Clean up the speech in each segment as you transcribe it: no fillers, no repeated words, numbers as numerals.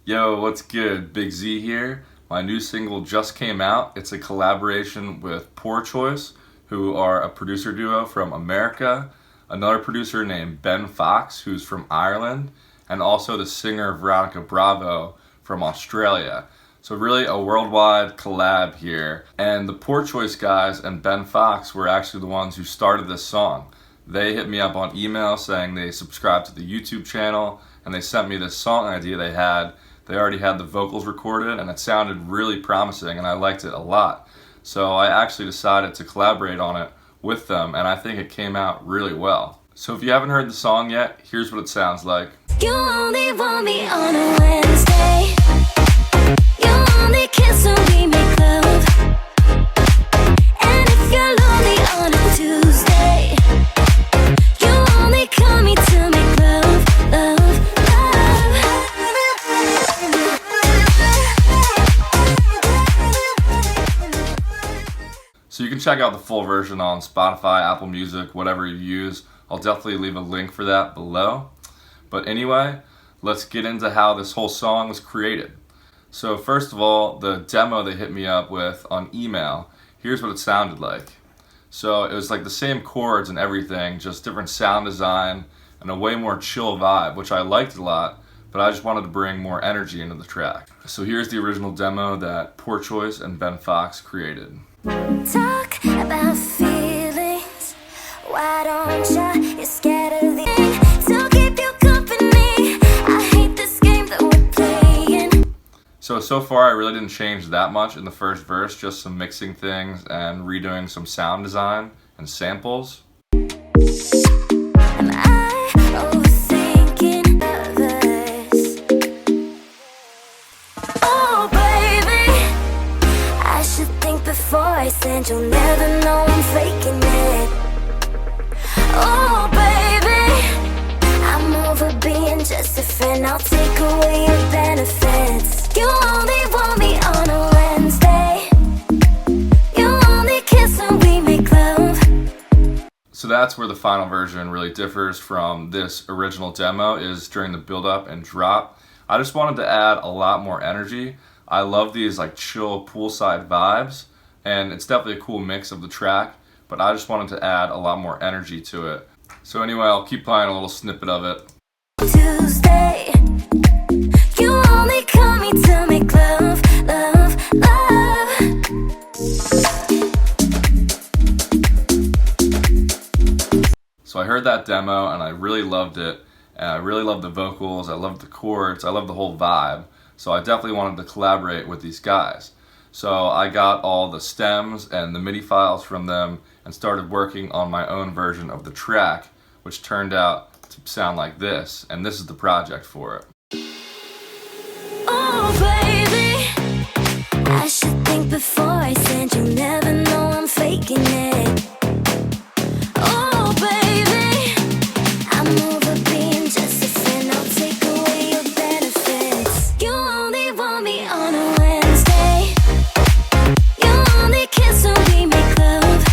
Yo, what's good? Big Z here. My new single just came out. It's a collaboration with Poor Choice, who are a producer duo from America, another producer named Ben Fox, who's from Ireland, and also the singer Veronica Bravo from Australia. So really a worldwide collab here. And the Poor Choice guys and Ben Fox were actually the ones who started this song. They hit me up on email saying they subscribed to the YouTube channel, and they sent me this song idea they had. They already had the vocals recorded, and it sounded really promising, and I liked it a lot. So I actually decided to collaborate on it with them, and I think it came out really well. So if you haven't heard the song yet, here's what it sounds like. You only want me on a Wednesday. You only kiss when we make love. And if you're lonely on a Tuesday, you only call me to make love, love, love. So you can check out the full version on Spotify, Apple Music, whatever you use. I'll definitely leave a link for that below. But anyway, let's get into how this whole song was created. So first of all, the demo they hit me up with on email, here's what it sounded like. So it was like the same chords and everything, just different sound design and a way more chill vibe, which I liked a lot, but I just wanted to bring more energy into the track. So here's the original demo that Poor Choice and Ben Fox created. Talk about feelings. Why don't ya? You're scared of the to keep you company. I hate this game that we're playing. So far I really didn't change that much in the first verse, just some mixing things and redoing some sound design and samples. Am I overthinking others? Oh baby, I should think before I send. You'll never know I'm faking it. Oh baby, I'm over being just a friend. I'll take away your benefits. You only want me on a Wednesday. You only kiss when we make love. So that's where the final version really differs from this original demo, is during the build-up and drop. I just wanted to add a lot more energy. I love these like chill poolside vibes, and it's definitely a cool mix of the track, but I just wanted to add a lot more energy to it. So anyway, I'll keep playing a little snippet of it. Tuesday, you only call me to make love, love, love. So I heard that demo and I really loved it. And I really loved the vocals, I loved the chords, I loved the whole vibe. So I definitely wanted to collaborate with these guys. So I got all the stems and the MIDI files from them and started working on my own version of the track, which turned out to sound like this, and this is the project for it. Oh baby, I should think before I send. You'll never know I'm faking it. Oh baby, I'm over being just a friend. I'll take away your benefits. You only want me on a Wednesday. You only kiss when we make love.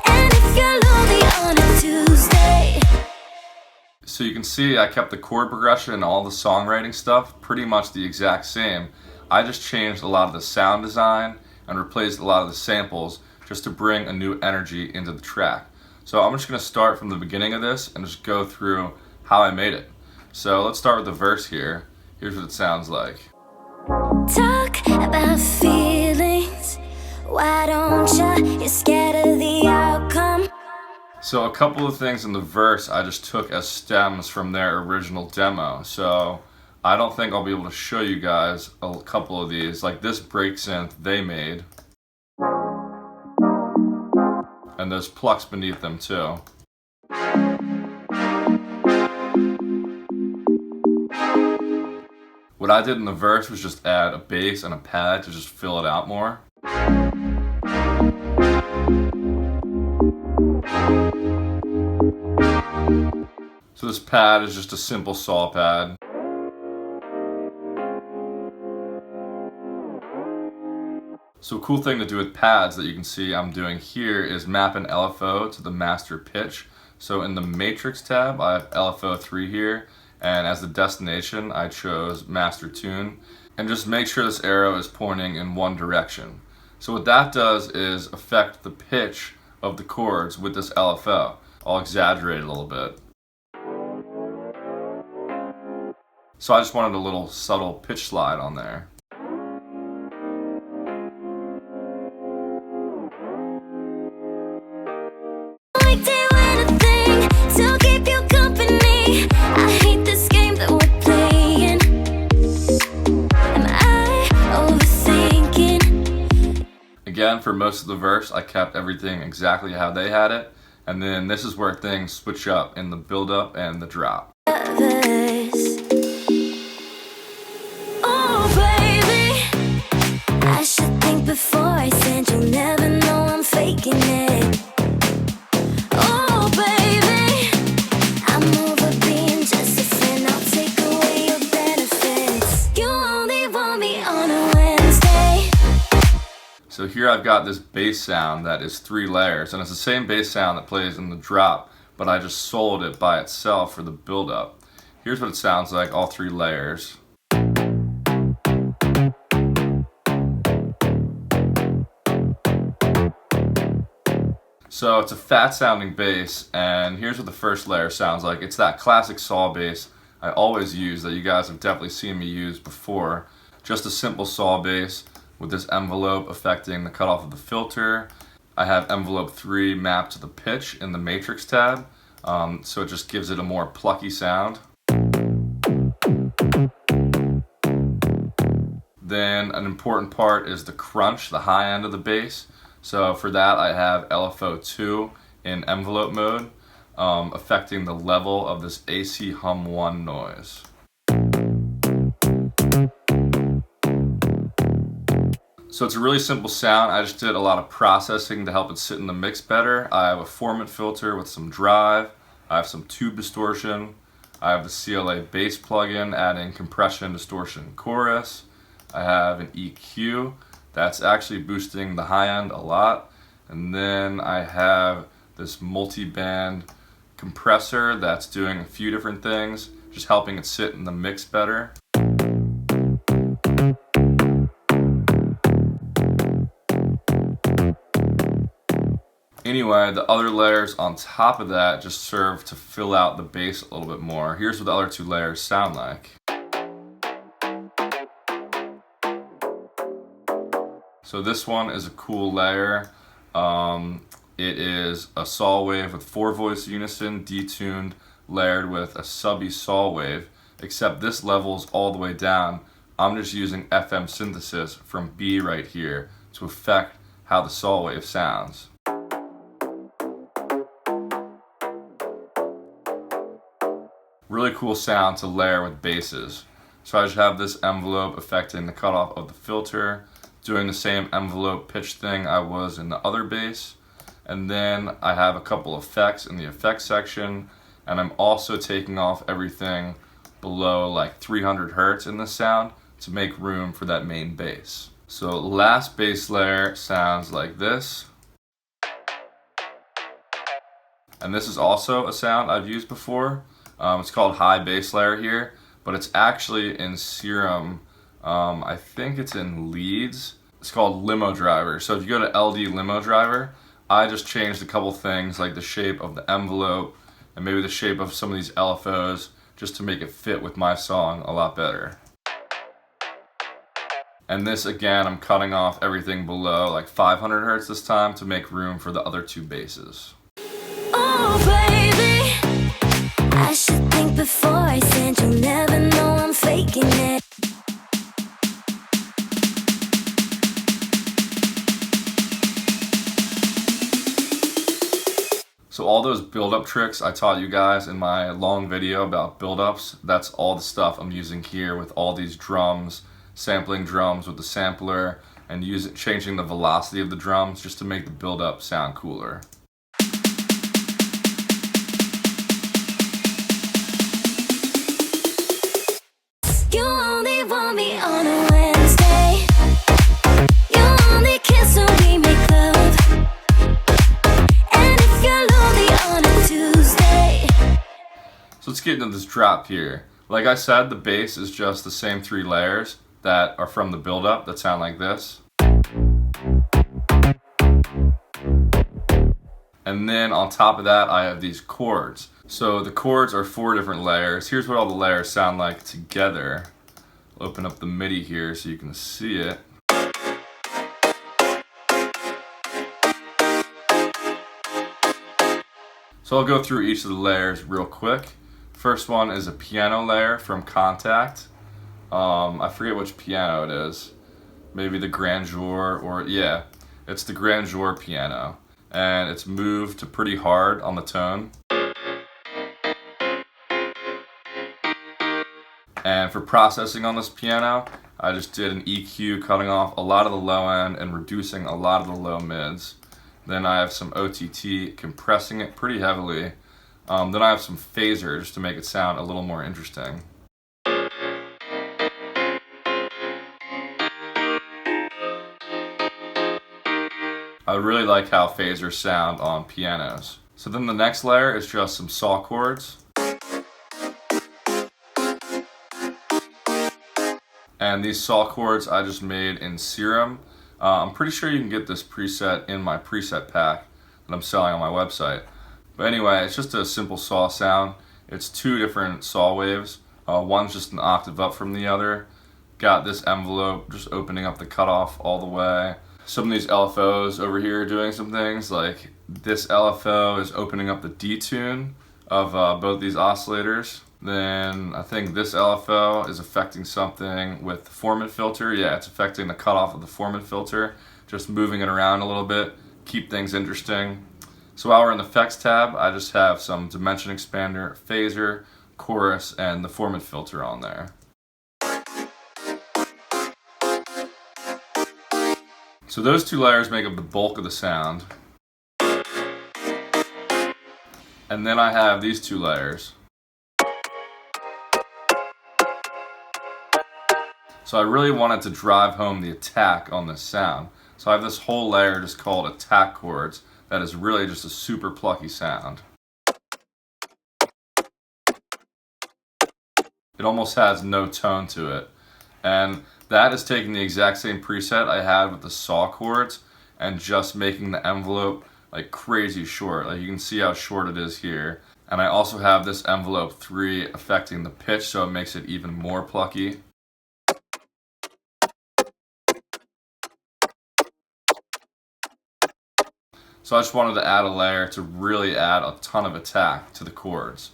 And if you're lonely on a Tuesday. So you can see I kept the chord progression and all the songwriting stuff pretty much the exact same. I just changed a lot of the sound design and replaced a lot of the samples just to bring a new energy into the track. So I'm just going to start from the beginning of this and just go through how I made it. So let's start with the verse here. Here's what it sounds like. Talk about feelings. Why don't ya? You're scared of the outcome. So a couple of things in the verse I just took as stems from their original demo. So I don't think I'll be able to show you guys a couple of these, like this break synth they made. And there's plucks beneath them too. What I did in the verse was just add a bass and a pad to just fill it out more. So this pad is just a simple saw pad. So a cool thing to do with pads that you can see I'm doing here is map an LFO to the master pitch. So in the matrix tab, I have LFO 3 here, and as the destination I chose master tune, and just make sure this arrow is pointing in one direction. So what that does is affect the pitch of the chords with this LFO. I'll exaggerate it a little bit. So I just wanted a little subtle pitch slide on there. Again, for most of the verse, I kept everything exactly how they had it. And then this is where things switch up in the build-up and the drop. Oh, baby, I should think before I send. You'll never know I'm faking it. Oh, baby, I'm over being just a friend. I'll take away your benefits. You only want me on a Wednesday. So here I've got this bass sound that is 3 layers, and it's the same bass sound that plays in the drop, but I just soloed it by itself for the build-up. Here's what it sounds like, all 3 layers. So it's a fat sounding bass, and here's what the first layer sounds like. It's that classic saw bass I always use that you guys have definitely seen me use before. Just a simple saw bass with this envelope affecting the cutoff of the filter. I have envelope 3 mapped to the pitch in the matrix tab, so it just gives it a more plucky sound. Then an important part is the crunch, the high end of the bass. So for that I have LFO 2 in envelope mode, affecting the level of this AC hum 1 noise. So it's a really simple sound. I just did a lot of processing to help it sit in the mix better. I have a formant filter with some drive. I have some tube distortion. I have the CLA bass plugin adding compression, distortion, chorus. I have an EQ that's actually boosting the high end a lot. And then I have this multi-band compressor that's doing a few different things, just helping it sit in the mix better. Anyway, the other layers on top of that just serve to fill out the bass a little bit more. Here's what the other 2 layers sound like. So this one is a cool layer. It is a saw wave with 4 voice unison, detuned, layered with a subby saw wave, except this level's all the way down. I'm just using FM synthesis from B right here to affect how the saw wave sounds. Really cool sound to layer with basses. So I just have this envelope affecting the cutoff of the filter, doing the same envelope pitch thing I was in the other bass. And then I have a couple effects in the effects section, and I'm also taking off everything below like 300 Hertz in this sound to make room for that main bass. So last bass layer sounds like this. And this is also a sound I've used before. It's called high bass layer here, but it's actually in Serum. I think it's in Leads. It's called Limo Driver. So if you go to LD Limo Driver, I just changed a couple things like the shape of the envelope and maybe the shape of some of these LFOs just to make it fit with my song a lot better. And this again, I'm cutting off everything below like 500 Hertz this time to make room for the other 2 basses. Oh, baby, I should think before I send. You'll never know I'm faking it. So all those build-up tricks I taught you guys in my long video about build-ups, that's all the stuff I'm using here with all these drums, sampling drums with the sampler, and changing the velocity of the drums just to make the build-up sound cooler. You only want me on a Wednesday. You only kiss when we make love. And if you're lonely on a Tuesday. So let's get into this drop here. Like I said, the bass is just the same 3 layers that are from the Buildup that sound like this. And then on top of that, I have these chords. So the chords are 4 different layers. Here's what all the layers sound like together. I'll open up the MIDI here so you can see it. So I'll go through each of the layers real quick. First one is a piano layer from Contact. I forget which piano it is. Maybe the Grandeur, or yeah, it's the Grandeur piano. And it's moved to pretty hard on the tone. And for processing on this piano, I just did an EQ, cutting off a lot of the low end and reducing a lot of the low mids. Then I have some OTT, compressing it pretty heavily. Then I have some phasers to make it sound a little more interesting. I really like how phasers sound on pianos. So then the next layer is just some saw chords. And these saw chords I just made in Serum. I'm pretty sure you can get this preset in my preset pack that I'm selling on my website. But anyway, it's just a simple saw sound. It's 2 different saw waves. One's just an octave up from the other. Got this envelope just opening up the cutoff all the way. Some of these LFOs over here are doing some things, like this LFO is opening up the detune of both these oscillators. Then I think this LFO is affecting something with the formant filter. Yeah, it's affecting the cutoff of the formant filter, just moving it around a little bit, keep things interesting. So while we're in the effects tab, I just have some dimension expander, phaser, chorus, and the formant filter on there. So those 2 layers make up the bulk of the sound. And then I have these 2 layers. So I really wanted to drive home the attack on this sound. So I have this whole layer just called attack chords that is really just a super plucky sound. It almost has no tone to it. And that is taking the exact same preset I had with the saw chords and just making the envelope like crazy short. Like you can see how short it is here. And I also have this envelope 3 affecting the pitch, so it makes it even more plucky. So I just wanted to add a layer to really add a ton of attack to the chords.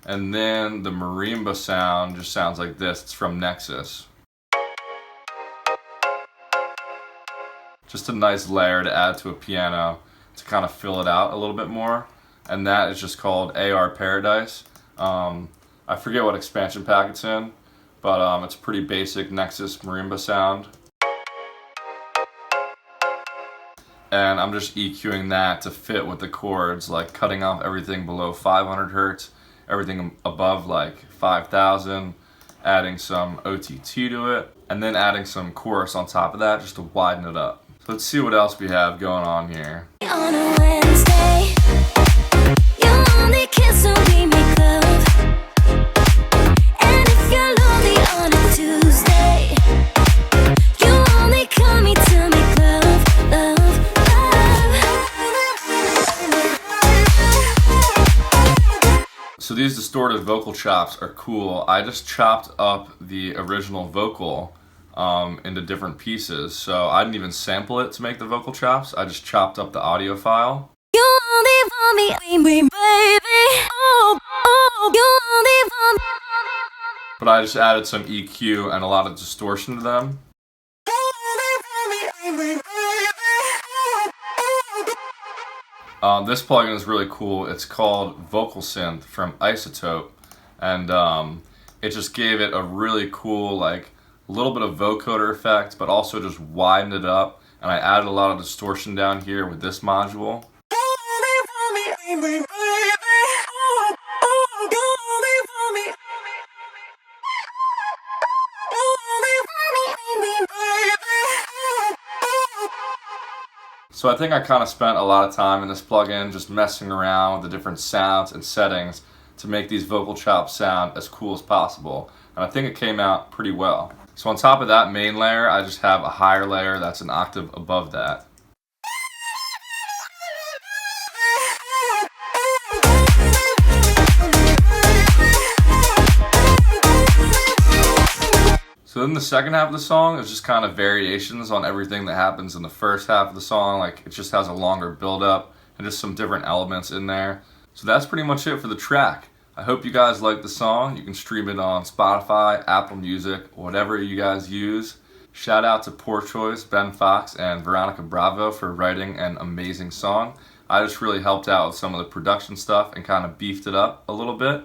And then the marimba sound just sounds like this. It's from Nexus. Just a nice layer to add to a piano to kind of fill it out a little bit more. And that is just called AR Paradise. I forget what expansion pack it's in, but it's a pretty basic Nexus marimba sound. And I'm just EQing that to fit with the chords, like cutting off everything below 500 hertz, everything above like 5,000, adding some OTT to it, and then adding some chorus on top of that just to widen it up. So let's see what else we have going on here. On a Wednesday, you only kiss when we make love. And if you're lonely on a Tuesday, you only call me to make love, love. So these distorted vocal chops are cool. I just chopped up the original vocal into different pieces. So I didn't even sample it to make the vocal chops. I just chopped up the audio file. You only want me, baby. Oh, oh, you only want me. But I just added some EQ and a lot of distortion to them. This plugin is really cool. It's called Vocal Synth from Isotope, and it just gave it a really cool, like, a little bit of vocoder effect, but also just widened it up. And I added a lot of distortion down here with this module. So I think I kind of spent a lot of time in this plugin just messing around with the different sounds and settings to make these vocal chops sound as cool as possible. And I think it came out pretty well. So on top of that main layer, I just have a higher layer that's an octave above that. So then the second half of the song is just kind of variations on everything that happens in the first half of the song. Like, it just has a longer build-up and just some different elements in there. So that's pretty much it for the track. I hope you guys like the song. You can stream it on Spotify, Apple Music, whatever you guys use. Shout out to Poor Choice, Ben Fox, and Veronica Bravo for writing an amazing song. I just really helped out with some of the production stuff and kind of beefed it up a little bit.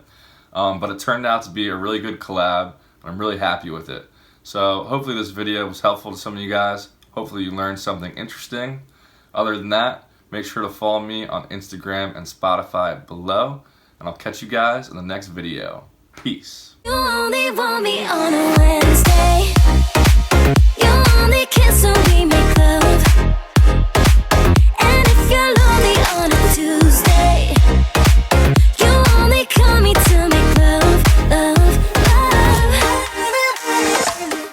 But it turned out to be a really good collab, and I'm really happy with it. So hopefully this video was helpful to some of you guys. Hopefully you learned something interesting. Other than that, make sure to follow me on Instagram and Spotify below. And I'll catch you guys in the next video. Peace. You only want me on a Wednesday.